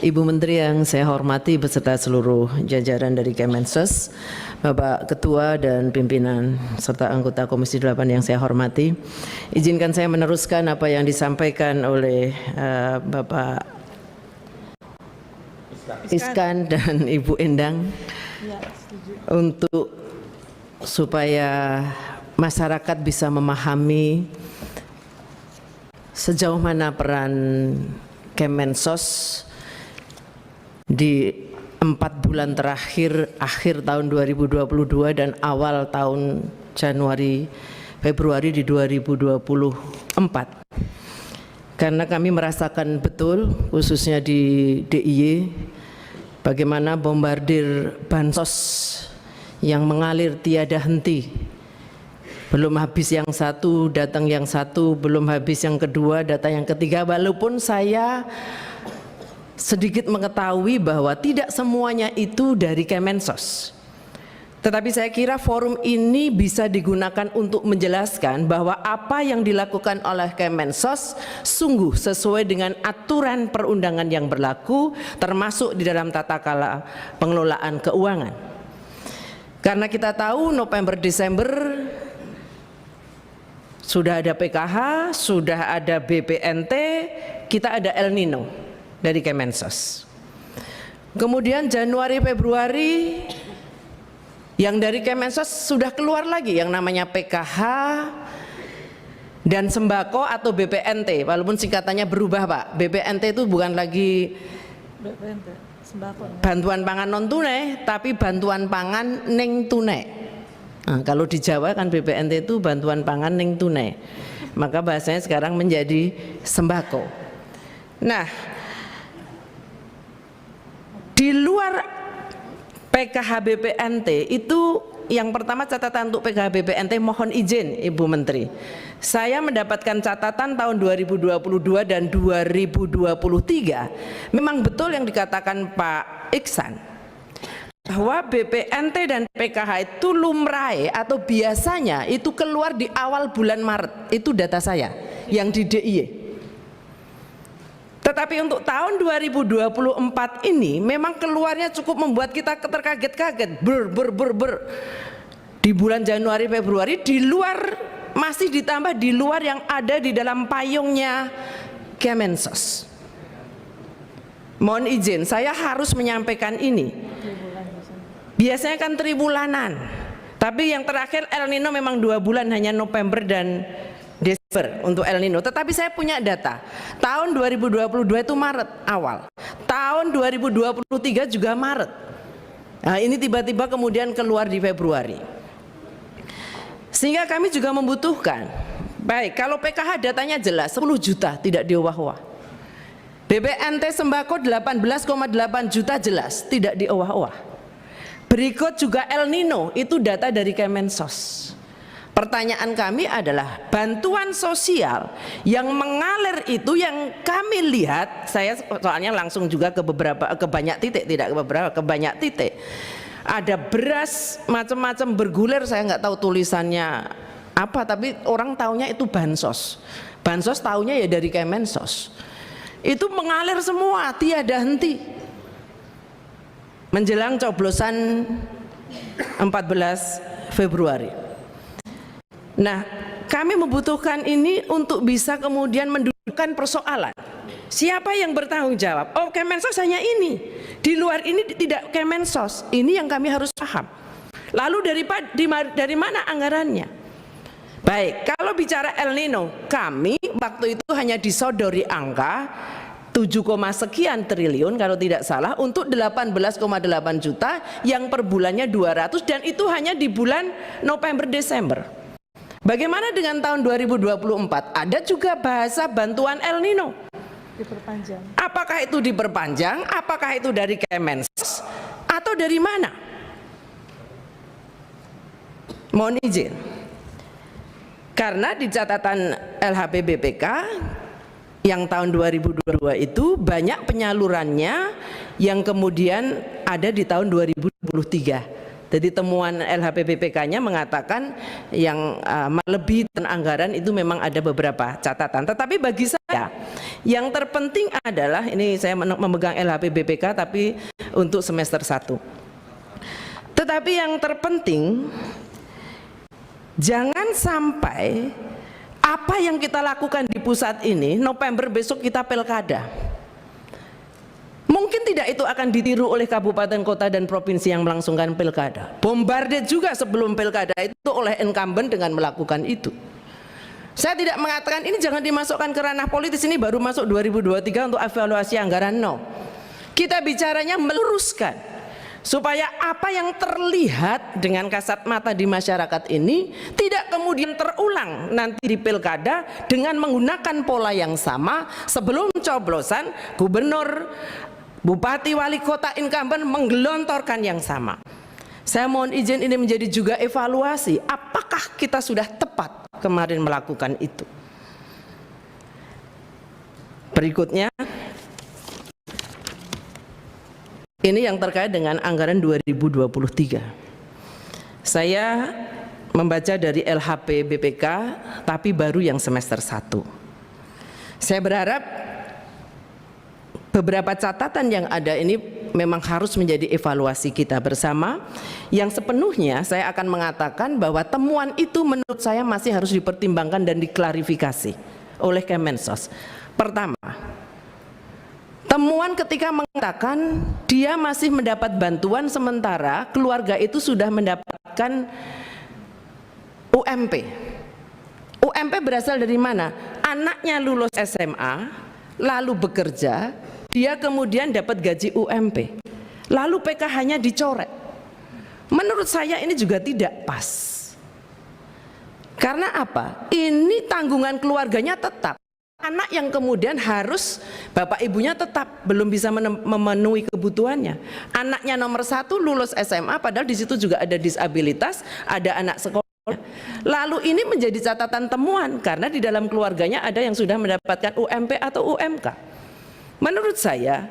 Ibu Menteri yang saya hormati beserta seluruh jajaran dari Kemensos, Bapak Ketua dan pimpinan serta anggota Komisi 8 yang saya hormati, izinkan saya meneruskan apa yang disampaikan oleh Bapak Iskan dan Ibu Endang untuk supaya masyarakat bisa memahami sejauh mana peran Kemensos di 4 bulan terakhir akhir tahun 2022 dan awal tahun Februari di 2024. Karena kami merasakan betul khususnya di DIY bagaimana bombardir bansos yang mengalir tiada henti. Belum habis yang satu, datang yang satu, belum habis yang kedua, datang yang ketiga. Walaupun saya sedikit mengetahui bahwa tidak semuanya itu dari Kemensos. Tetapi saya kira forum ini bisa digunakan untuk menjelaskan bahwa apa yang dilakukan oleh Kemensos sungguh sesuai dengan aturan perundangan yang berlaku, termasuk di dalam tata kelola pengelolaan keuangan. Karena kita tahu November-Desember sudah ada PKH, sudah ada BPNT, kita ada El Nino dari Kemensos. Kemudian Januari-Februari yang dari Kemensos sudah keluar lagi yang namanya PKH dan sembako atau BPNT, walaupun singkatannya berubah Pak. BPNT itu bukan lagi bantuan pangan non tunai, tapi bantuan pangan ning tunai. Nah, kalau di Jawa kan BPNT itu bantuan pangan ning tunai, maka bahasanya sekarang menjadi sembako. Nah, di luar PKH BPNT itu yang pertama catatan untuk PKH BPNT, mohon izin Ibu Menteri, saya mendapatkan catatan tahun 2022 dan 2023 memang betul yang dikatakan Pak Iksan bahwa BPNT dan PKH itu lumrah atau biasanya itu keluar di awal bulan Maret. Itu data saya yang di DIY. Tetapi untuk tahun 2024 ini memang keluarnya cukup membuat kita terkaget-kaget. Di bulan Januari Februari di luar, masih ditambah di luar yang ada di dalam payungnya Kemensos. Mohon izin, saya harus menyampaikan ini. Biasanya kan tribulanan, tapi yang terakhir El Nino memang 2 bulan, hanya November dan Desember untuk El Nino. Tetapi saya punya data, tahun 2022 itu Maret awal, tahun 2023 juga Maret. Nah, ini tiba-tiba kemudian keluar di Februari. Sehingga kami juga membutuhkan, baik kalau PKH datanya jelas 10 juta tidak diowah-owah. BPNT sembako 18,8 juta jelas tidak diowah-owah. Berikut juga El Nino, itu data dari Kemensos. Pertanyaan kami adalah bantuan sosial yang mengalir itu yang kami lihat, saya soalnya langsung juga ke banyak titik, tidak ke beberapa, ke banyak titik. Ada beras macam-macam bergulir, saya nggak tahu tulisannya apa, tapi orang taunya itu bansos. Bansos taunya ya dari Kemensos. Itu mengalir semua, tiada henti. Menjelang coblosan 14 Februari. Nah, kami membutuhkan ini untuk bisa kemudian mendudukkan persoalan. Siapa yang bertanggung jawab? Oh, Kemensos hanya ini. Di luar ini tidak Kemensos. Ini yang kami harus paham. Lalu dari mana anggarannya? Baik, kalau bicara El Nino, kami waktu itu hanya disodori angka 7, sekian triliun kalau tidak salah untuk 18,8 juta yang per bulannya 200, dan itu hanya di bulan November Desember. Bagaimana dengan tahun 2024? Ada juga bahasa bantuan El Nino. Diperpanjang. Apakah itu diperpanjang? Apakah itu dari Kemensos atau dari mana? Mohon izin. Karena di catatan LHPBPK yang tahun 2022 itu banyak penyalurannya yang kemudian ada di tahun 2023. Jadi temuan LHPBPK-nya mengatakan yang melebihi anggaran itu memang ada beberapa catatan. Tetapi bagi saya yang terpenting adalah, ini saya memegang LHPBPK tapi untuk semester 1. Tetapi yang terpenting, jangan sampai apa yang kita lakukan di pusat ini, November besok kita pilkada. Mungkin tidak itu akan ditiru oleh kabupaten, kota, dan provinsi yang melangsungkan pilkada. Bombardir juga sebelum pilkada itu oleh incumbent dengan melakukan itu. Saya tidak mengatakan ini jangan dimasukkan ke ranah politis, ini baru masuk 2023 untuk evaluasi anggaran, no. Kita bicaranya meluruskan supaya apa yang terlihat dengan kasat mata di masyarakat ini tidak kemudian terulang nanti di pilkada dengan menggunakan pola yang sama. Sebelum coblosan, gubernur, bupati, wali kota, incumbent menggelontorkan yang sama. Saya mohon izin ini menjadi juga evaluasi, apakah kita sudah tepat kemarin melakukan itu. Berikutnya, ini yang terkait dengan anggaran 2023. Saya membaca dari LHP BPK tapi baru yang semester 1. Saya berharap beberapa catatan yang ada ini memang harus menjadi evaluasi kita bersama, yang sepenuhnya saya akan mengatakan bahwa temuan itu menurut saya masih harus dipertimbangkan dan diklarifikasi oleh Kemensos. Pertama, temuan ketika mengatakan dia masih mendapat bantuan sementara keluarga itu sudah mendapatkan UMP. UMP berasal dari mana? Anaknya lulus SMA, lalu bekerja, dia kemudian dapat gaji UMP, lalu PKH-nya dicoret. Menurut saya ini juga tidak pas. Karena apa? Ini tanggungan keluarganya tetap. Anak yang kemudian harus bapak ibunya tetap belum bisa memenuhi kebutuhannya. Anaknya nomor 1 lulus SMA, padahal di situ juga ada disabilitas, ada anak sekolah. Lalu ini menjadi catatan temuan karena di dalam keluarganya ada yang sudah mendapatkan UMP atau UMK. Menurut saya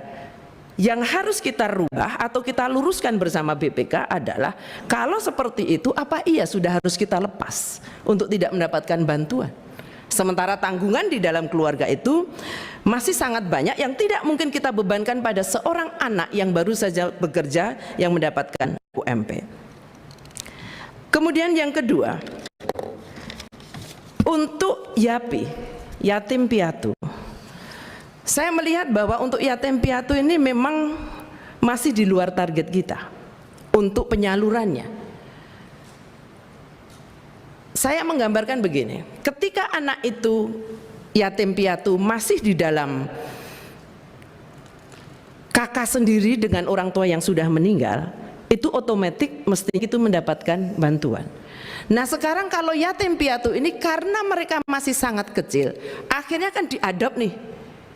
yang harus kita rubah atau kita luruskan bersama BPK adalah kalau seperti itu apa iya sudah harus kita lepas untuk tidak mendapatkan bantuan. Sementara tanggungan di dalam keluarga itu masih sangat banyak yang tidak mungkin kita bebankan pada seorang anak yang baru saja bekerja yang mendapatkan UMP. Kemudian yang kedua, untuk YAPI, yatim piatu, saya melihat bahwa untuk yatim piatu ini memang masih di luar target kita untuk penyalurannya. Saya menggambarkan begini, ketika anak itu yatim piatu masih di dalam kakak sendiri dengan orang tua yang sudah meninggal, itu otomatis mesti itu mendapatkan bantuan. Nah sekarang kalau yatim piatu ini karena mereka masih sangat kecil, akhirnya kan diadop nih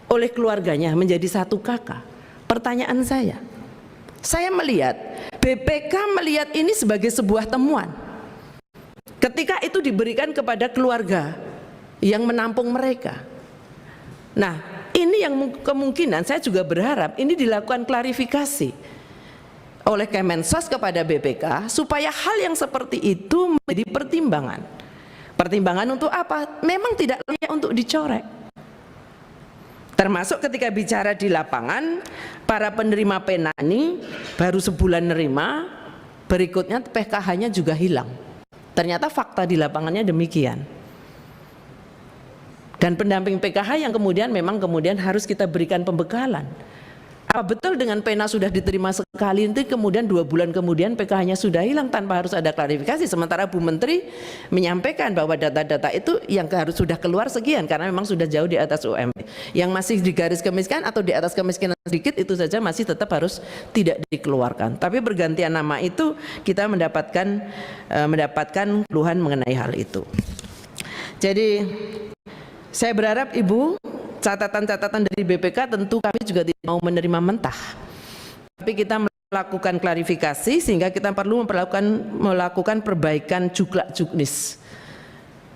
oleh keluarganya menjadi satu kakak. Pertanyaan saya melihat BPK melihat ini sebagai sebuah temuan ketika itu diberikan kepada keluarga yang menampung mereka. Nah ini yang kemungkinan saya juga berharap ini dilakukan klarifikasi oleh Kemensos kepada BPK supaya hal yang seperti itu menjadi pertimbangan. Pertimbangan untuk apa? Memang tidak layak untuk dicorek. Termasuk ketika bicara di lapangan, para penerima penani baru sebulan nerima, berikutnya PKH-nya juga hilang. Ternyata fakta di lapangannya demikian. Dan pendamping PKH yang kemudian memang harus kita berikan pembekalan. Apa betul dengan pena sudah diterima sekali nanti kemudian 2 bulan kemudian PKH-nya sudah hilang tanpa harus ada klarifikasi, sementara Bu Menteri menyampaikan bahwa data-data itu yang harus sudah keluar sekian karena memang sudah jauh di atas UMP. Yang masih di garis kemiskinan atau di atas kemiskinan sedikit itu saja masih tetap harus tidak dikeluarkan. Tapi bergantian nama itu kita mendapatkan keluhan mengenai hal itu. Jadi saya berharap Ibu, catatan-catatan dari BPK tentu kami juga tidak mau menerima mentah, tapi kita melakukan klarifikasi sehingga kita perlu melakukan perbaikan juklak juknis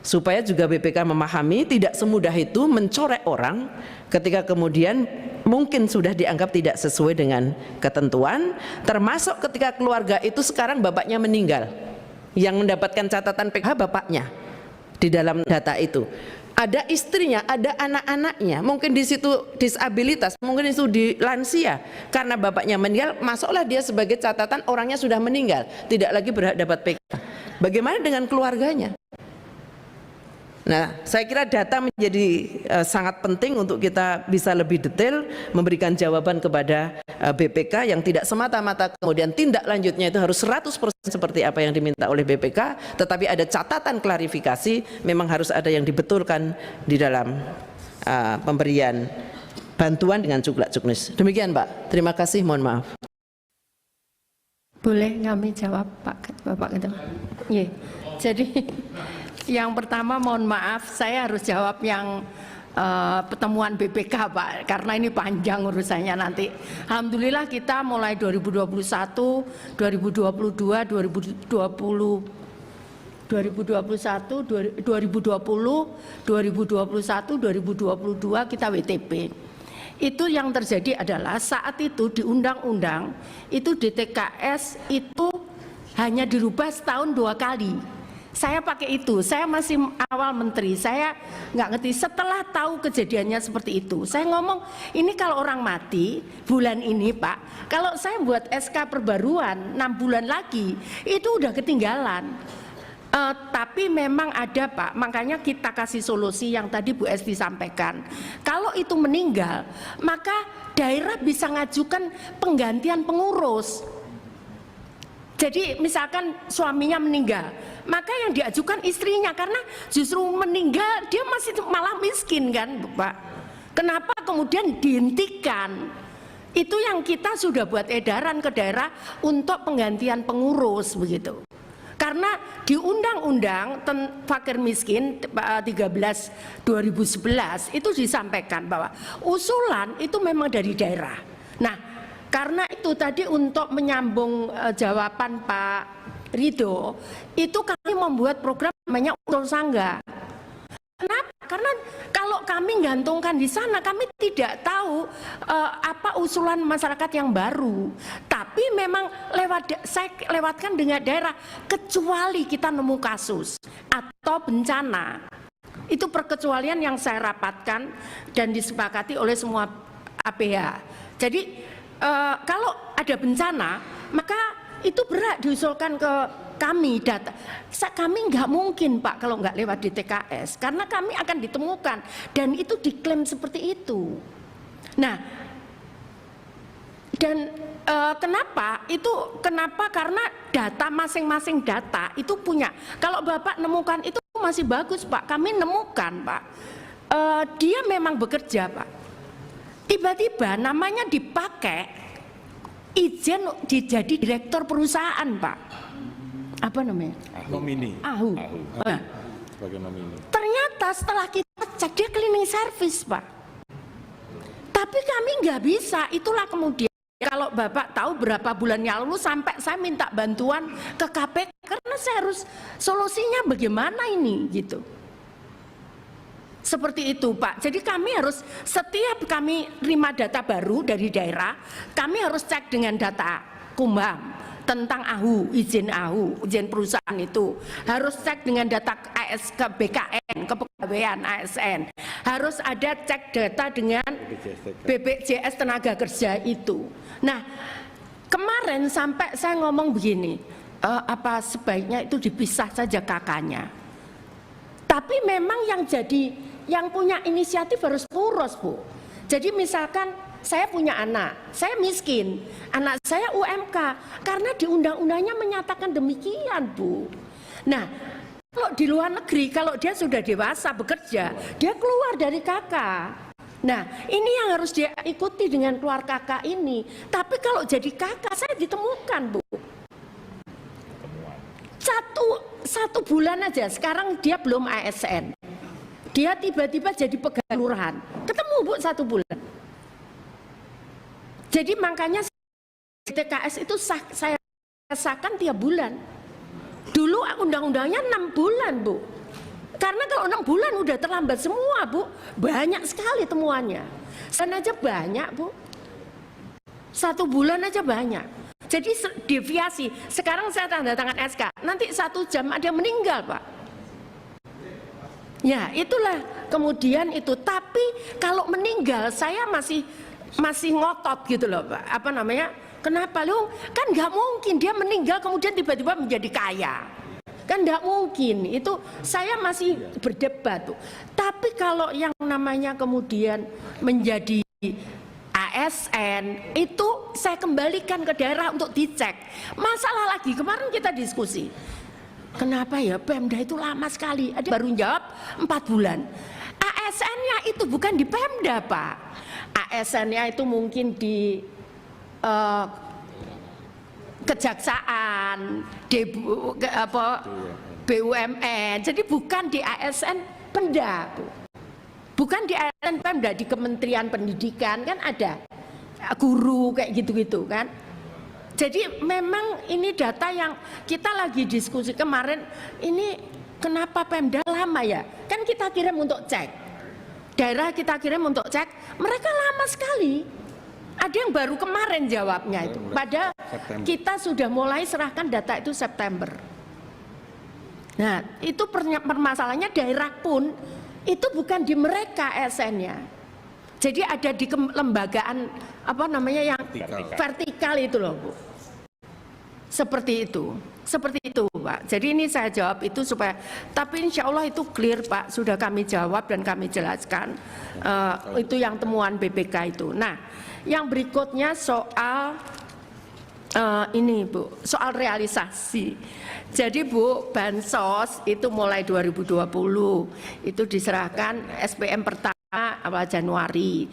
supaya juga BPK memahami tidak semudah itu mencorek orang ketika kemudian mungkin sudah dianggap tidak sesuai dengan ketentuan, termasuk ketika keluarga itu sekarang bapaknya meninggal, yang mendapatkan catatan PKH bapaknya di dalam data itu. Ada istrinya, ada anak-anaknya, mungkin di situ disabilitas, mungkin itu di lansia, karena bapaknya meninggal, masuklah dia sebagai catatan orangnya sudah meninggal, tidak lagi berhak dapat PKH. Bagaimana dengan keluarganya? Nah, saya kira data menjadi sangat penting untuk kita bisa lebih detail memberikan jawaban kepada BPK yang tidak semata-mata kemudian tindak lanjutnya itu harus 100% seperti apa yang diminta oleh BPK, tetapi ada catatan klarifikasi, memang harus ada yang dibetulkan di dalam pemberian bantuan dengan cuklak-cuknis. Demikian Pak, terima kasih, mohon maaf. Boleh kami jawab Bapak Ketua? Iya. Jadi yang pertama mohon maaf, saya harus jawab yang pertemuan BPK Pak, karena ini panjang urusannya nanti. Alhamdulillah kita mulai 2021, 2022, 2020, 2021, 2020, 2021, 2022 kita WTP. Itu yang terjadi adalah saat itu di undang-undang itu DTKS itu hanya dirubah setahun 2 kali. Saya pakai itu, saya masih awal menteri, saya nggak ngerti. Setelah tahu kejadiannya seperti itu, saya ngomong ini kalau orang mati bulan ini Pak, kalau saya buat SK perbaruan 6 bulan lagi itu udah ketinggalan. Tapi memang ada Pak, makanya kita kasih solusi yang tadi Bu Esti sampaikan. Kalau itu meninggal, maka daerah bisa ngajukan penggantian pengurus. Jadi misalkan suaminya meninggal, maka yang diajukan istrinya, karena justru meninggal dia masih malah miskin kan Pak. Kenapa kemudian dihentikan? Itu yang kita sudah buat edaran ke daerah untuk penggantian pengurus begitu. Karena di undang-undang fakir miskin 13/2011 itu disampaikan bahwa usulan itu memang dari daerah. Nah, karena itu tadi untuk menyambung jawaban Pak Ridho, itu kami membuat program namanya Usul Sangga. Kenapa? Karena kalau kami gantungkan di sana, kami tidak tahu apa usulan masyarakat yang baru. Tapi memang saya lewatkan dengan daerah, kecuali kita nemu kasus atau bencana. Itu perkecualian yang saya rapatkan dan disepakati oleh semua APH. Jadi kalau ada bencana, maka itu berhak diusulkan ke kami data. Kami nggak mungkin Pak kalau nggak lewat DTKS, karena kami akan ditemukan dan itu diklaim seperti itu. Nah, dan kenapa? Itu kenapa? Karena data masing-masing data itu punya. Kalau Bapak nemukan itu masih bagus Pak. Kami nemukan Pak, dia memang bekerja Pak. Tiba-tiba namanya dipakai izin jadi direktur perusahaan Pak. Apa namanya? Nomini. AHU. Nah, Sebagai nomini. ternyata setelah kita cek dia cleaning service Pak. Tapi kami nggak bisa. Itulah kemudian kalau Bapak tahu berapa bulan yang lalu sampai saya minta bantuan ke KPK karena saya harus solusinya bagaimana ini gitu. Seperti itu Pak. Jadi kami harus setiap kami terima data baru dari daerah, kami harus cek dengan data Kumham tentang AHU, izin perusahaan itu. Harus cek dengan data AS ke BKN, kepegawaian ASN. Harus ada cek data dengan BPJS tenaga kerja itu. Nah, kemarin sampai saya ngomong begini, apa sebaiknya itu dipisah saja kakaknya. Tapi memang yang punya inisiatif harus poros Bu. Jadi misalkan saya punya anak, saya miskin, anak saya UMK, karena di undang-undangnya menyatakan demikian Bu. Nah, kalau di luar negeri, kalau dia sudah dewasa bekerja, dia keluar dari kakak. Nah, ini yang harus dia ikuti dengan keluar kakak ini. Tapi kalau jadi kakak, saya ditemukan Bu. Satu bulan aja, sekarang dia belum ASN. Dia tiba-tiba jadi pegawai lurahan. Ketemu Bu 1 bulan. Jadi makanya DTKS itu saya sahkan tiap bulan. Dulu undang-undangnya 6 bulan Bu. Karena kalau 6 bulan udah terlambat semua, Bu. Banyak sekali temuannya. Sana aja banyak, Bu. 1 bulan aja banyak. Jadi deviasi. Sekarang saya tanda tangan SK. Nanti 1 jam ada yang meninggal, Pak. Ya, itulah kemudian itu. Tapi kalau meninggal saya masih ngotot gitu loh, Pak. Apa namanya? Kenapa lu? Kan nggak mungkin dia meninggal kemudian tiba-tiba menjadi kaya. Kan nggak mungkin. Itu saya masih berdebat tuh. Tapi kalau yang namanya kemudian menjadi ASN itu saya kembalikan ke daerah untuk dicek. Masalah lagi kemarin kita diskusi. Kenapa ya Pemda itu lama sekali? Ada baru jawab 4 bulan. ASN-nya itu bukan di Pemda, Pak. ASN-nya itu mungkin di kejaksaan, BUMN. Jadi bukan di ASN Pemda, bukan di ASN Pemda, di Kementerian Pendidikan kan ada guru kayak gitu-gitu kan. Jadi memang ini data yang kita lagi diskusi kemarin. Ini kenapa Pemda lama ya? Kan kita kirim untuk cek, daerah kita kirim untuk cek, mereka lama sekali. Ada yang baru kemarin jawabnya itu. Padahal kita sudah mulai serahkan data itu September. Nah, itu permasalahannya daerah pun itu bukan di mereka ASN-nya. Jadi ada di kelembagaan apa namanya yang vertikal itu loh, Bu. Seperti itu. Seperti itu, Pak. Jadi ini saya jawab itu supaya, tapi insya Allah itu clear, Pak. Sudah kami jawab dan kami jelaskan. Itu yang temuan BPK itu. Nah, yang berikutnya soal ini, Bu, soal realisasi. Jadi, Bu, bansos itu mulai 2020 itu diserahkan SPM pertama awal Januari.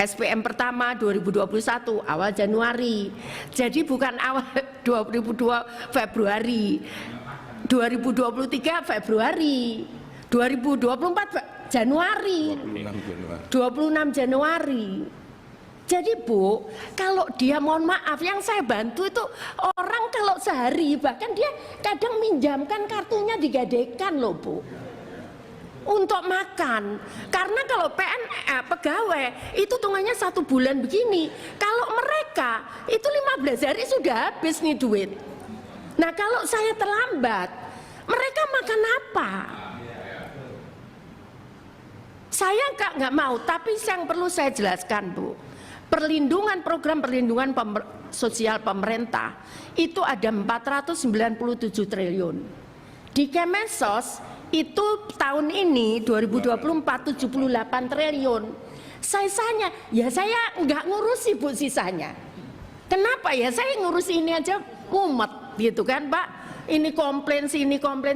SPM pertama 2021 awal Januari. Jadi bukan awal 2022 Februari. 2023 Februari. 2024 Januari. 26 Januari. Jadi Bu, kalau dia mohon maaf yang saya bantu itu orang kalau sehari bahkan dia kadang minjamkan kartunya digadekan loh Bu. Untuk makan, karena kalau pegawai itu hitungannya 1 bulan begini. Kalau mereka itu 15 hari sudah habis nih duit. Nah kalau saya terlambat, mereka makan apa? Saya nggak mau, tapi yang perlu saya jelaskan Bu, program perlindungan sosial pemerintah itu ada 497 triliun. Di Kemensos itu tahun ini 2024 78 triliun. Sisanya ya saya nggak ngurusi Bu sisanya. Kenapa ya saya ngurusi ini aja mumet gitu kan Pak. Ini komplain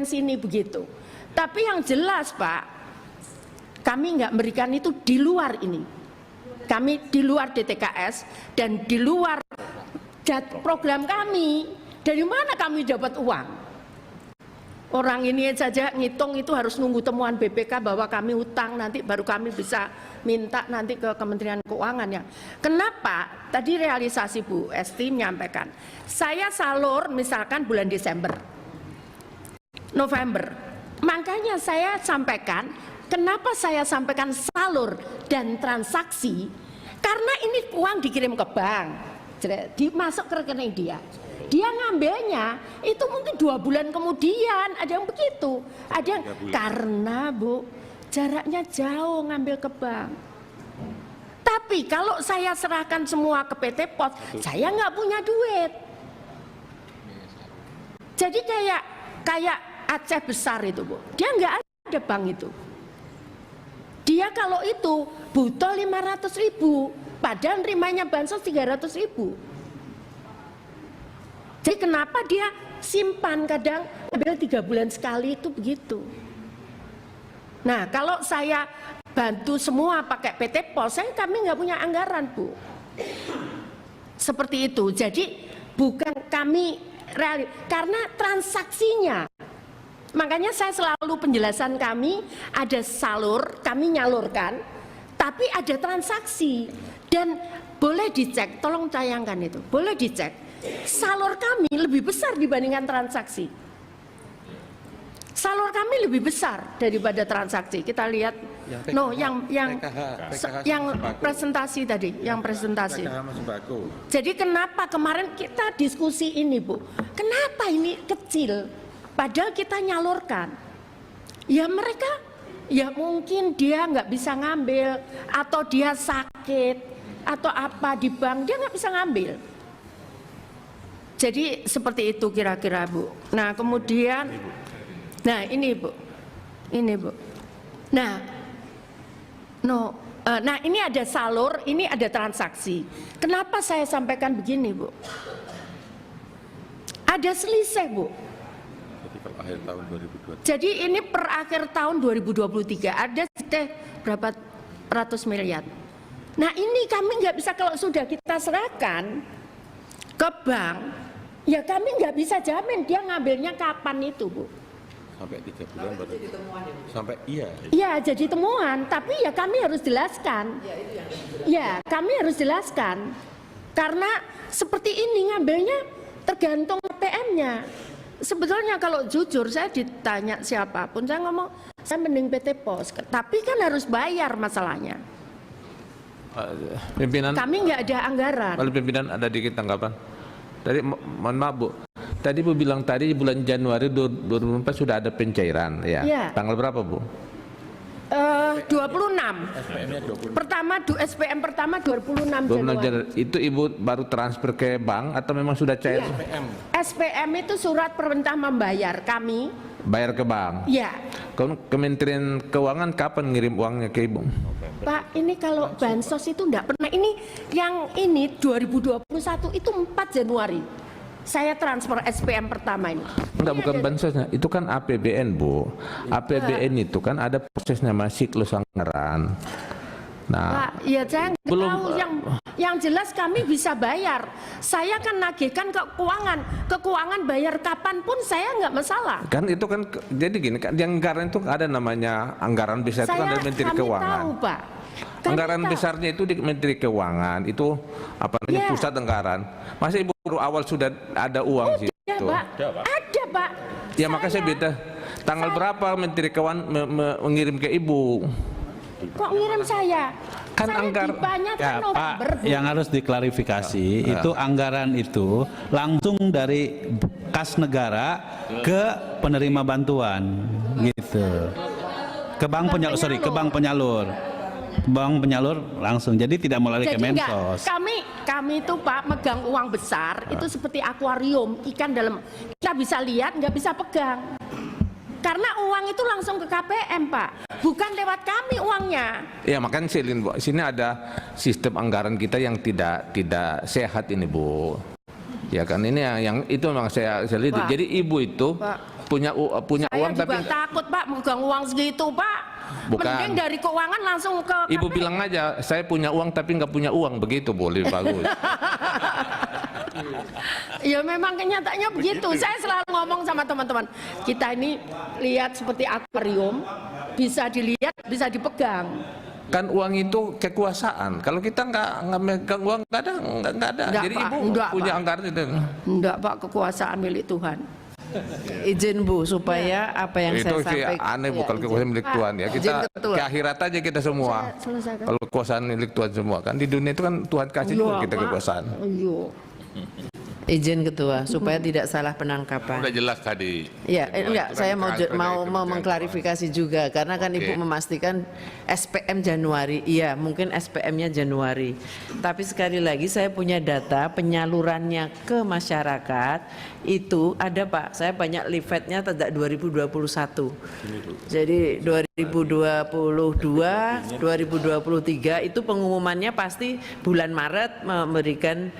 sini begitu. Tapi yang jelas Pak, kami nggak memberikan itu di luar ini. Kami di luar DTKS dan di luar program kami. Dari mana kami dapat uang? Orang ini saja ngitung itu harus nunggu temuan BPK bahwa kami utang, nanti baru kami bisa minta nanti ke Kementerian Keuangan ya. Kenapa? Tadi realisasi Bu Esti menyampaikan, saya salur misalkan bulan Desember, November. Makanya saya sampaikan, kenapa saya sampaikan salur dan transaksi? Karena ini uang dikirim ke bank, dimasuk ke rekening dia. Dia ngambilnya itu mungkin 2 bulan kemudian, ada yang begitu, ada yang karena Bu jaraknya jauh ngambil ke bank. Tapi kalau saya serahkan semua ke PT Pos, saya nggak punya duit. Jadi kayak Aceh besar itu Bu, dia nggak ada bank itu. Dia kalau itu butuh 500.000, padahal nerimanya bansos 300.000. Jadi kenapa dia simpan kadang ambil 3 bulan sekali itu begitu. Nah kalau saya bantu semua pakai PT Pos, kami nggak punya anggaran Bu. Seperti itu. Jadi bukan kami karena transaksinya. Makanya saya selalu penjelasan kami ada salur, kami nyalurkan, tapi ada transaksi dan boleh dicek. Tolong tayangkan itu, boleh dicek. Salur kami lebih besar dibandingkan transaksi. salur kami lebih besar daripada transaksi. Kita lihat, yang presentasi tadi, yang presentasi. Jadi kenapa kemarin kita diskusi ini, Bu? Kenapa ini kecil? Padahal kita nyalurkan. Ya mereka, ya mungkin dia nggak bisa ngambil, atau dia sakit, atau apa di bank dia nggak bisa ngambil. Jadi seperti itu kira-kira, Bu. Nah kemudian, nah ini Bu, Nah, nah ini ada salur, ini ada transaksi. Kenapa saya sampaikan begini, Bu? Ada selisih, Bu. Jadi per akhir tahun 2023. Jadi ini per akhir tahun 2023 ada berapa ratus miliar. Nah ini kami nggak bisa, kalau sudah kita serahkan ke bank, ya kami nggak bisa jamin dia ngambilnya kapan itu, Bu. Sampai 3 bulan baru. Sampai iya. Ya jadi temuan, tapi ya kami harus jelaskan. Ya kami harus jelaskan. Karena seperti ini ngambilnya tergantung ATM-nya. Sebetulnya kalau jujur saya ditanya siapapun, saya ngomong saya mending PT Pos. Tapi kan harus bayar masalahnya. Pimpinan, Kami nggak ada anggaran. kalau pimpinan ada dikit tanggapan. Tadi mohon maaf Bu, tadi Bu bilang tadi bulan Januari 2024 sudah ada pencairan ya. Ya. Tanggal berapa Bu? 26. Pertama SPM pertama 26 Januari. Itu Ibu baru transfer ke bank atau memang sudah cair? Ya. SPM itu surat perintah membayar kami. Bayar ke bank. Ya. Kementerian Keuangan kapan ngirim uangnya ke Ibu? Pak, ini kalau bansos itu enggak pernah. Ini yang ini 2021 itu 4 Januari. Saya transfer SPM pertama ini. Enggak, bukan bansosnya, itu kan APBN Bu. APBN itu kan ada prosesnya, masih siklus anggaran. Nah, Pak, ya saya nggak belum, tahu yang jelas kami bisa bayar. Saya kan nagihkan ke keuangan bayar kapanpun saya nggak masalah. kan itu kan jadi gini kan, yang anggaran itu ada namanya anggaran besar itu kan dari Menteri Keuangan. Tahu, Pak. Anggaran tahu. besarnya itu di Menteri Keuangan, itu apa namanya, Ya. pusat anggaran. Masa Ibu baru awal sudah ada uang sih Ya, itu? Pak. Ada, Pak. Ya makanya saya beda. Tanggal berapa Menteri Keuangan mengirim ke Ibu? Kok ngirim saya? Kan saya anggar- dipanya Ya kan November, Pak, Bu. yang harus diklarifikasi itu anggaran itu langsung dari kas negara ke penerima bantuan, gitu. Ke bank penyalur, sorry, ke bank penyalur. Bank penyalur langsung, jadi tidak melalui Jadi enggak, Kemensos. kami itu Pak megang uang besar itu seperti akuarium ikan dalam, kita bisa lihat nggak bisa pegang. Karena uang itu langsung ke KPM, Pak, bukan lewat kami uangnya. Ya makanya sini ada sistem anggaran kita yang tidak sehat ini Bu. Ya kan ini yang itu memang saya lihat. Pak. Jadi Ibu itu Pak. punya Saya uang juga tapi takut, Pak, megang uang segitu, Pak. Bukan. Mending dari keuangan langsung ke Ibu KPM. bilang aja saya punya uang tapi nggak punya uang, begitu boleh bagus. Ya memang kenyataannya begitu. Saya selalu ngomong sama teman-teman, kita ini lihat seperti akuarium, bisa dilihat, bisa dipegang. Kan uang itu kekuasaan. Kalau kita nggak megang uang nggak ada. Enggak, Jadi Pak. Ibu Enggak, punya Pak. anggaran itu. Enggak, Pak, kekuasaan milik Tuhan. Izin Bu supaya apa yang Itu saya sih sampaikan. aneh Ya, bukan izin. kekuasaan milik Tuhan ya. Kita Izin Ketua. ke akhirat aja kita semua. Saya selesaikan. Kalau kekuasaan milik Tuhan semua kan di dunia itu kan Tuhan kasih juga Iya, kita Pak. kekuasaan. Iya. Izin Ketua supaya tidak salah penangkapan. Udah jelas tadi. Ya, enggak, Itu kan saya mau transfer dari Kementerian mengklarifikasi juga karena kan Ibu memastikan SPM Januari. Iya, mungkin SPM-nya Januari. Tapi sekali lagi saya punya data penyalurannya ke masyarakat itu ada, Pak. Saya banyak leafletnya sejak 2021. Jadi 2022, 2023 itu pengumumannya pasti bulan Maret memberikan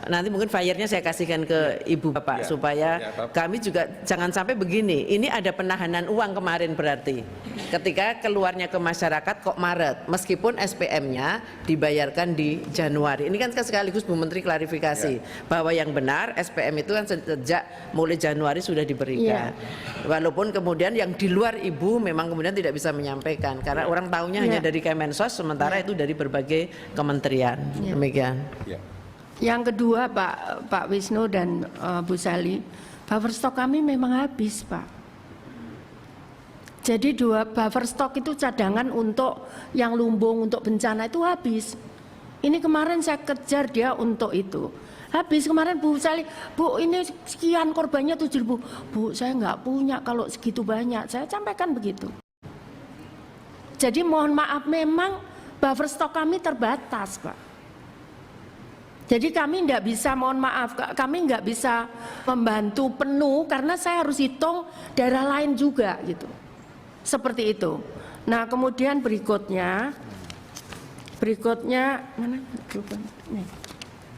nanti mungkin flyernya saya kasihkan ke Ibu Bapak supaya kami juga jangan sampai begini. Ini ada penahanan uang kemarin berarti ketika keluarnya ke masyarakat kok Maret meskipun SPM-nya dibayarkan di Januari. Ini kan sekaligus Bu Menteri klarifikasi bahwa yang benar SPM itu kan sejak mulai Januari sudah diberikan. Walaupun kemudian yang di luar Ibu memang kemudian tidak bisa menyampaikan karena orang tahunya hanya dari Kemensos sementara itu dari berbagai kementerian. Demikian. Yang kedua, Pak Wisnu dan Bu Sali, buffer stok kami memang habis, Pak. Jadi 2 buffer stok itu cadangan untuk yang lumbung, untuk bencana itu habis. Ini kemarin saya kejar dia untuk itu. Habis kemarin Bu Sali, Bu ini sekian korbannya 7.000. Bu saya nggak punya kalau segitu banyak. Saya sampaikan begitu. Jadi mohon maaf memang buffer stok kami terbatas, Pak. Jadi kami nggak bisa, mohon maaf, kami nggak bisa membantu penuh karena saya harus hitung daerah lain juga gitu. Seperti itu. Nah kemudian berikutnya mana? Nih.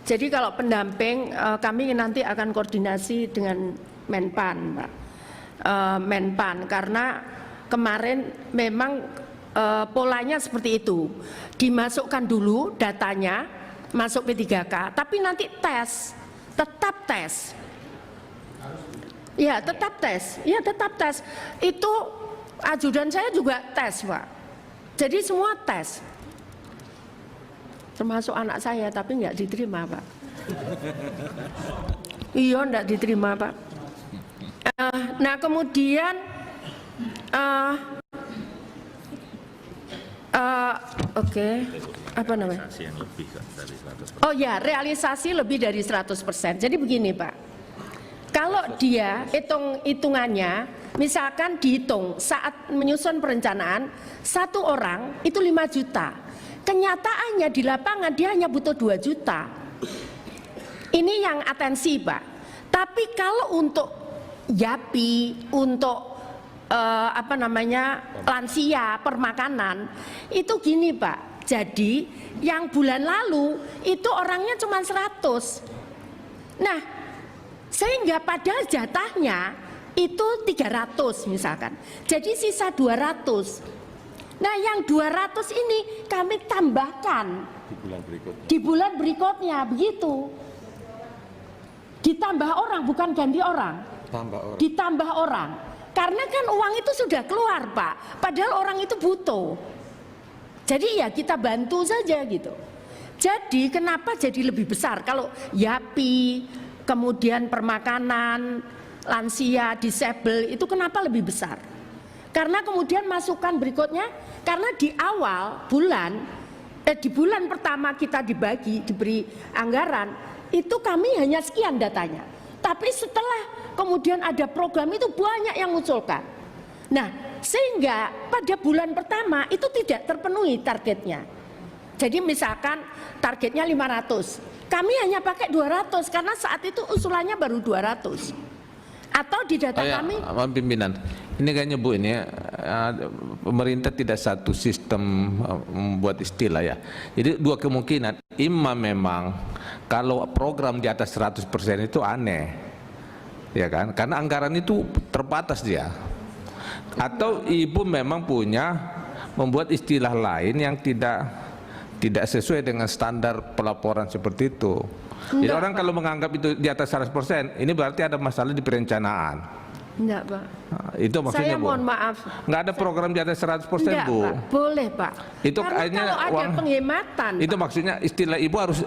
Jadi kalau pendamping kami nanti akan koordinasi dengan Menpan, Pak. Menpan karena kemarin memang polanya seperti itu. Dimasukkan dulu datanya masuk P3K, tapi nanti tes, tetap tes. Ya tetap tes, ya tetap tes. Itu ajudan saya juga tes, Pak. Jadi semua tes. Termasuk anak saya, tapi nggak diterima, Pak. Iya, nggak diterima, Pak. Nah kemudian oke, apa namanya? Oh ya, realisasi lebih dari 100%. Jadi begini, Pak. Kalau dia hitungannya, misalkan dihitung saat menyusun perencanaan, 1 orang itu 5 juta. Kenyataannya di lapangan dia hanya butuh 2 juta. Ini yang atensi, Pak. Tapi kalau untuk YAPI, untuk lansia, permakanan, itu gini, Pak. Jadi yang bulan lalu itu orangnya cuma 100. Nah, sehingga padahal jatahnya itu 300 misalkan. Jadi sisa 200. Nah yang 200 ini kami tambahkan di bulan berikutnya, begitu. Ditambah orang, bukan ganti orang. Ditambah orang. Karena kan uang itu sudah keluar, Pak. Padahal orang itu butuh. Jadi ya kita bantu saja gitu. Jadi kenapa jadi lebih besar? Kalau YAPI, kemudian permakanan, lansia, disabel, itu kenapa lebih besar? Karena kemudian masukan berikutnya, karena di awal bulan, di bulan pertama kita diberi anggaran, itu kami hanya sekian datanya. Tapi setelah kemudian ada program itu banyak yang mengusulkan. Nah, sehingga pada bulan pertama itu tidak terpenuhi targetnya. Jadi misalkan targetnya 500, kami hanya pakai 200 karena saat itu usulannya baru 200. Atau di data kami, pimpinan, ini kayaknya Bu ini pemerintah tidak satu sistem membuat istilah ya. Jadi 2 kemungkinan, memang kalau program di atas 100% itu aneh, ya kan? Karena anggaran itu terbatas dia. Atau Ibu memang punya membuat istilah lain yang tidak sesuai dengan standar pelaporan seperti itu. Jadi orang kalau menganggap itu di atas 100%, ini berarti ada masalah di perencanaan. Enggak, Pak. Nah, itu maksudnya, saya mohon maaf. Enggak ada program di atas 100%, enggak, Bu. Pak. Boleh, Pak. Itu karena kayaknya kalau ada penghematan, itu Pak. maksudnya istilah Ibu harus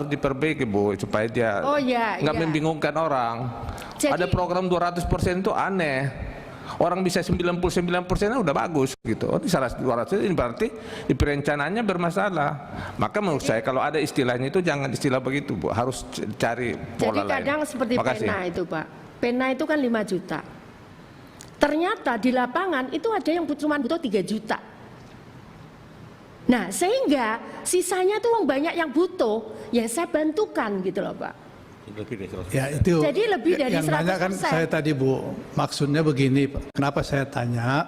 diperbaiki, Bu, supaya dia nggak membingungkan orang. Jadi, ada program 200% itu aneh. Orang bisa 99% udah bagus gitu. Oh, di salah 200 ini berarti di perencanaannya bermasalah. Maka menurut saya kalau ada istilahnya itu jangan istilah begitu, Bu. Harus cari pola lain. Jadi kadang seperti Makasih. pena itu, Pak. Pena itu kan 5 juta. Ternyata di lapangan itu ada yang cuma butuh 3 juta. Nah, sehingga sisanya tuh banyak yang butuh, ya saya bantukan gitu loh, Pak. Ya itu. Jadi lebih dari yang 100%. nanya kan saya tadi, Bu. Maksudnya begini, kenapa saya tanya?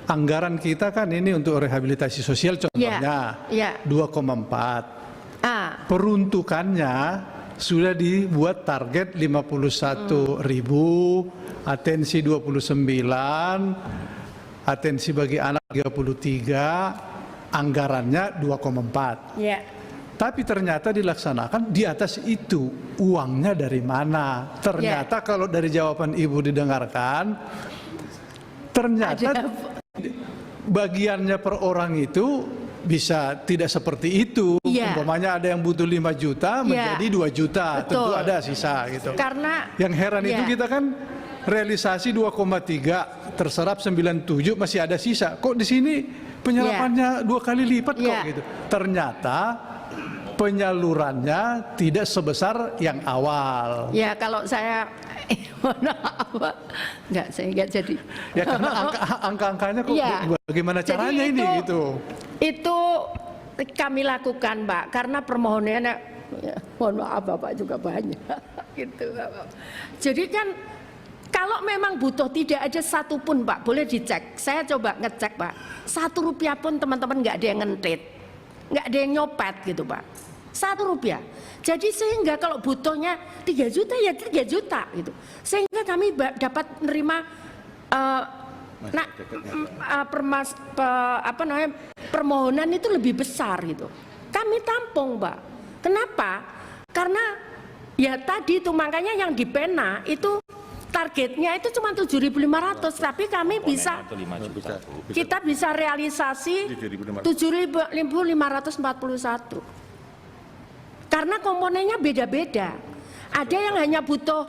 Anggaran kita kan ini untuk rehabilitasi sosial contohnya 2,4. Peruntukannya sudah dibuat target 51.000, atensi 29, atensi bagi anak 33, anggarannya 2,4. Tapi ternyata dilaksanakan di atas itu. Uangnya dari mana? Ternyata kalau dari jawaban Ibu didengarkan, ternyata bagiannya per orang itu bisa tidak seperti itu. Umpamanya ada yang butuh 5 juta menjadi 2 juta. Betul. Tentu ada sisa gitu. Karena yang heran itu kita kan realisasi 2,3 terserap 97 masih ada sisa. Kok di sini penyerapannya 2 kali lipat kok gitu. Ternyata penyalurannya tidak sebesar yang awal. Ya kalau saya saya enggak jadi. Ya karena angka-angkanya kok bagaimana caranya jadi ini gitu. Itu kami lakukan, Pak, karena permohonannya mohon maaf Bapak juga banyak gitu. Jadi kan kalau memang butuh tidak ada satupun, Pak, boleh dicek. Saya coba ngecek, Pak. 1 rupiah pun teman-teman nggak ada yang ngentit, nggak ada yang nyopet gitu, Pak. 1 rupiah. Jadi sehingga kalau butuhnya 3 juta ya 3 juta gitu. Sehingga kami dapat menerima permohonan itu lebih besar gitu. Kami tampung, Pak. Kenapa? Karena ya tadi itu makanya yang di pena itu targetnya itu cuma 7.500, tapi kami bisa kita bisa realisasi 7.541. Karena komponennya beda-beda. Ada yang hanya butuh,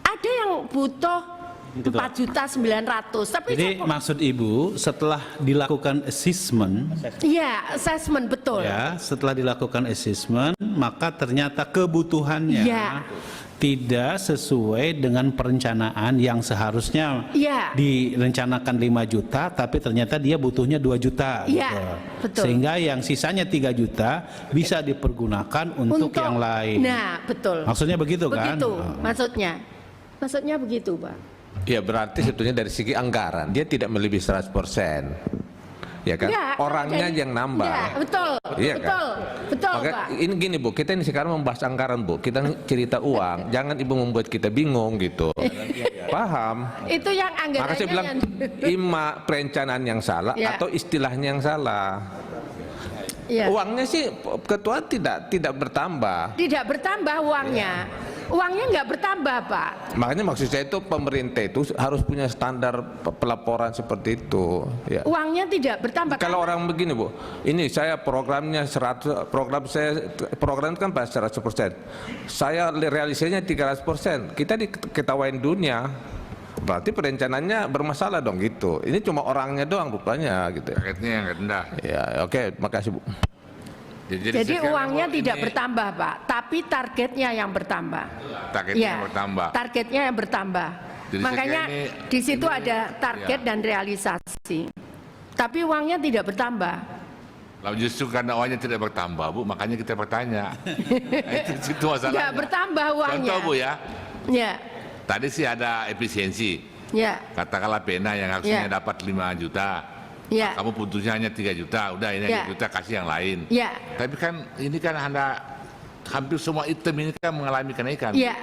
ada yang butuh 4.900.000. Tapi jadi maksud Ibu setelah dilakukan assessment, iya assessment betul. Ya, setelah dilakukan assessment, maka ternyata kebutuhannya tidak sesuai dengan perencanaan yang seharusnya direncanakan 5 juta, tapi ternyata dia butuhnya 2 juta. Betul. Sehingga yang sisanya 3 juta bisa dipergunakan untuk yang lain. Nah, betul. Maksudnya begitu kan? Begitu, maksudnya begitu, Pak. Ya berarti sebetulnya dari segi anggaran dia tidak melebihi 100%, ya kan? Orangnya yang nambah. Ya, betul, iya betul, kan? betul, Maka, Pak. ini gini Bu, kita ini sekarang membahas anggaran Bu, kita cerita uang, jangan Ibu membuat kita bingung gitu. Paham? Itu yang anggarannya. Maka saya bilang ima perencanaan yang salah atau istilahnya yang salah. Uangnya sih ketua tidak bertambah. Tidak bertambah uangnya. Uangnya nggak bertambah, Pak. Makanya maksud saya itu pemerintah itu harus punya standar pelaporan seperti itu. Ya. Uangnya tidak bertambah. Kalau orang begini Bu, ini saya programnya 100, program kan pas 100%. Saya realisasinya 300%. Kita diketawain dunia. Berarti perencanaannya bermasalah dong gitu. Ini cuma orangnya doang rupanya gitu. Targetnya yang rendah. Ya, oke, makasih Bu. Jadi uangnya tidak bertambah, Pak, tapi targetnya yang bertambah. Targetnya yang bertambah. Targetnya yang bertambah. Jadi makanya di situ ada target dan realisasi. Tapi uangnya tidak bertambah. Lalu justru karena uangnya tidak bertambah, Bu, makanya kita bertanya. Itu masalahnya. Tidak bertambah uangnya. Contoh, Bu ya. Ya. Tadi sih ada efisiensi. Ya. Katakanlah pena yang harusnya dapat 5 juta. Ya. Kamu putusnya hanya 3 juta, udah ini 1 juta kasih yang lain. Ya. Tapi kan ini kan hampir semua item ini kan mengalami kenaikan. Ya.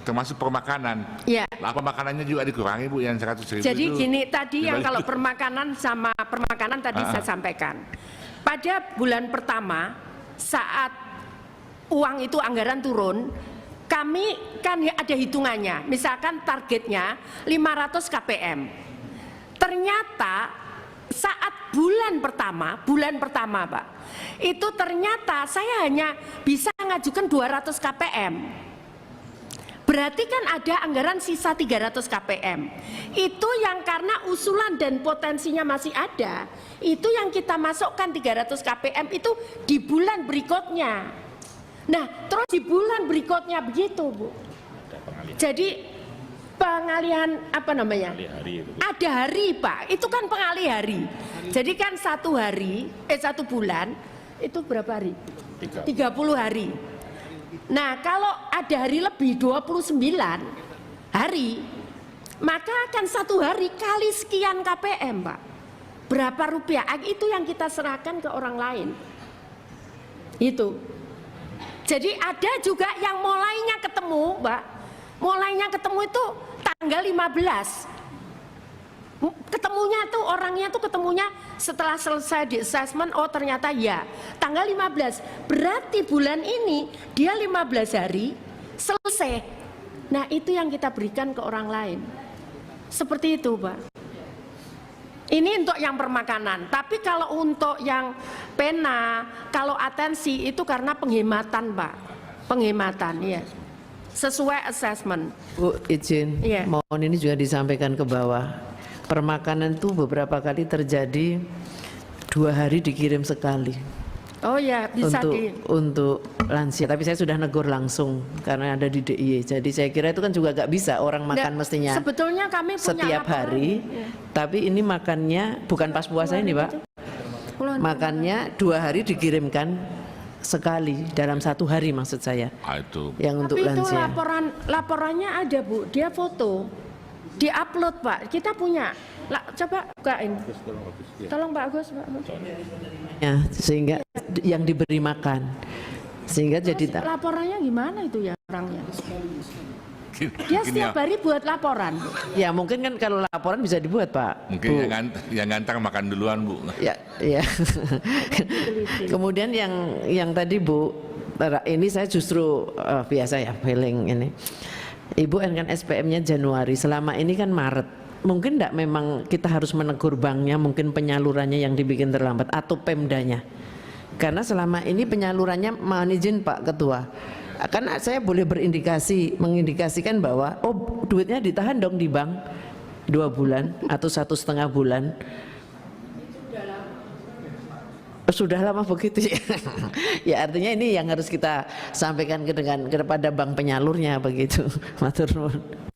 Termasuk permakanan. Ya. Lah permakanannya juga dikurangi Bu yang 100.000 Jadi itu. gini tadi yang kalau permakanan sama permakanan tadi saya sampaikan. Pada bulan pertama saat uang itu anggaran turun, kami kan ada hitungannya. Misalkan targetnya 500 KPM. Ternyata saat bulan pertama Pak, itu ternyata saya hanya bisa mengajukan 200 KPM. Berarti kan ada anggaran sisa 300 KPM. Itu yang karena usulan dan potensinya masih ada, itu yang kita masukkan 300 KPM itu di bulan berikutnya. Nah, terus di bulan berikutnya begitu, Bu. Jadi pengalihan apa namanya? Ada hari, Pak. Itu kan pengalih hari. Jadi kan 1 bulan itu berapa hari? 30 hari. Nah, kalau ada hari lebih 29 hari, maka akan 1 hari kali sekian KPM, Pak. Berapa rupiah? Itu yang kita serahkan ke orang lain. Itu. Jadi ada juga yang mulainya ketemu, Mbak. Mulainya ketemu itu tanggal 15. Ketemunya tuh orangnya tuh ketemunya setelah selesai di assessment, oh ternyata ya tanggal 15. Berarti bulan ini dia 15 hari selesai. Nah, itu yang kita berikan ke orang lain. Seperti itu, Pak. Ini untuk yang permakanan. Tapi kalau untuk yang pena, kalau atensi itu karena penghematan, Pak. Penghematan, ya. Sesuai assessment. Bu izin, mohon ini juga disampaikan ke bawah. permakanan itu beberapa kali terjadi 2 hari dikirim sekali. Oh ya, bisa untuk lansia. Tapi saya sudah negur langsung karena ada di DIY. Jadi saya kira itu kan juga gak bisa orang makan mestinya. Sebetulnya kami punya setiap hari. Ya. Tapi ini makannya bukan pas puasa ini, Pak. Makannya 2 hari dikirimkan sekali dalam 1 hari maksud saya. Itu. Yang untuk tapi lansia. Itu laporannya ada, Bu. Dia foto. Di-upload, Pak. Kita punya. Coba bukain. Tolong Pak Agus, Pak. Ya, sehingga yang diberi makan. Sehingga jadi laporannya gimana itu ya orangnya? Dia setiap hari buat laporan. Ya mungkin kan kalau laporan bisa dibuat, Pak. Mungkin yang ngantang makan duluan, Bu. Ya, ya. Kemudian yang tadi Bu, ini saya justru biasa ya feeling ini. Ibu kan SPM-nya Januari, selama ini kan Maret. Mungkin enggak memang kita harus menegur banknya, mungkin penyalurannya yang dibikin terlambat atau Pemdanya. Karena selama ini penyalurannya, mohon izin Pak Ketua, kan saya boleh mengindikasikan bahwa oh duitnya ditahan dong di bank 2 bulan atau 1,5 bulan. Sudah lama begitu ya. Ya artinya ini yang harus kita sampaikan kepada bank penyalurnya begitu. Matur nuwun.